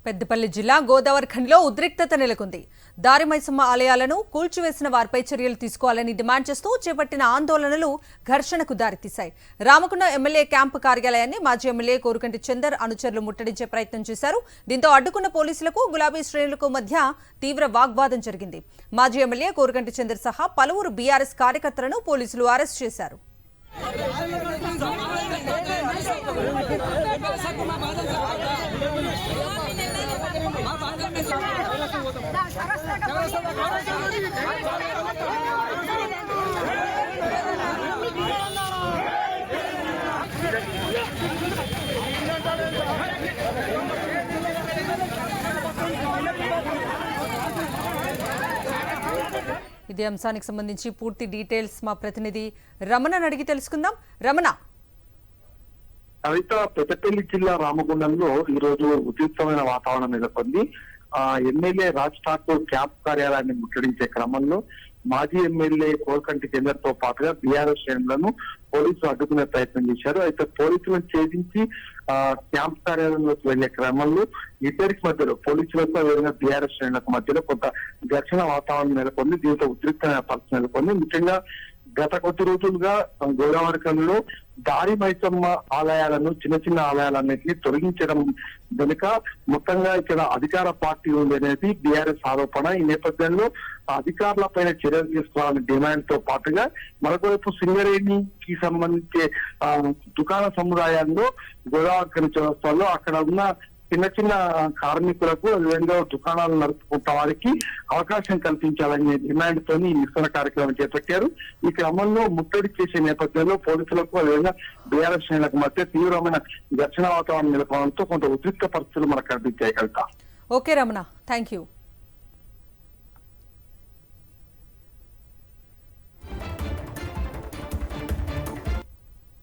పెద్దపల్లి జిల్లా గోదావరిఖనిలో ఉద్రిక్తత నెలకొంది. దారిమైసమ్మ ఆలయాలను కూల్చివేసిన వారిపై చర్యలు తీసుకోవాలని డిమాండ్ చేస్తూ చేపట్టిన ఆందోళనలు ఘర్షణకు దారితీశాయి. రామకుండం ఎమ్మెల్యే క్యాంపు కార్యాలయాన్ని మాజీ ఎమ్మెల్యే కోరుకంటి చందర్ అనుచరులు ముట్టడించే ప్రయత్నం చేశారు. దీంతో అడ్డుకున్న పోలీసులకు గులాబీ శ్రేణులకు మధ్య తీవ్ర వాగ్వాదం జరిగింది. మాజీ ఎమ్మెల్యే కోరుకంటి చందర్ సహా పలువురు బీఆర్ఎస్ కార్యకర్తలను పోలీసులు అరెస్ట్ చేశారు. ఇదే అంశానికి సంబంధించి పూర్తి డీటెయిల్స్ మా ప్రతినిధి రమణని అడిగి తెలుసుకుందాం. రమణ, కవిత, పెద్దపల్లి జిల్లా రామగుండంలో ఈ రోజు ఉద్రిక్తమైన వాతావరణం నెలకొంది. ఎమ్మెల్యే రాజ్ ఠాకూర్ క్యాంప్ కార్యాలయాన్ని ముట్టడించే క్రమంలో మాజీ ఎమ్మెల్యే కోరుకంటి చందర్ తో పాటుగా బీఆర్ఎస్ శ్రేణులను పోలీసులు అడ్డుకునే ప్రయత్నం చేశారు. అయితే పోలీసులను ఛేదించి క్యాంప్ కార్యాలయంలోకి వెళ్లే క్రమంలో ఇద్దరికి మధ్యలో పోలీసులతో వేరే బీఆర్ఎస్ శ్రేణులకు మధ్యలో కొంత ఘర్షణ వాతావరణం నెలకొంది. దీంతో ఉద్రిక్తమైన పరిస్థితి నెలకొంది. ముఖ్యంగా గత కొద్ది రోజులుగా గోదావరిఖనిలో దారి మైసమ్మ ఆలయాలను, చిన్న చిన్న ఆలయాలన్నింటినీ తొలగించడం వెనుక మొత్తంగా ఇక్కడ అధికార పార్టీ ఉంది అనేది బీఆర్ఎస్ ఆరోపణ. ఈ నేపథ్యంలో అధికారులపైన చర్యలు తీసుకోవాలని డిమాండ్ తో పాటుగా మరొకవైపు సింగరేణికి సంబంధించే దుకాణ సముదాయాల్లో గోదావరిఖని చౌరస్తాలో అక్కడ ఉన్న చిన్న చిన్న కార్మికులకు, అదేవిధంగా దుకాణాలు నడుపుకుంటా వారికి అవకాశం కల్పించాలనే డిమాండ్ తోని ఈ నిరసన కార్యక్రమం చేపట్టారు. ఈ క్రమంలో ముట్టడి చేసే నేపథ్యంలో పోలీసులకు, అదేవిధంగా బీఆర్ఎస్ శ్రేణులకు మధ్య తీవ్రమైన ఘర్షణ వాతావరణం నెలకొనడంతో కొంత ఉద్రిక్త పరిస్థితులు మనకు కనిపించాయి. Kavitha. Okay Ramana, thank you.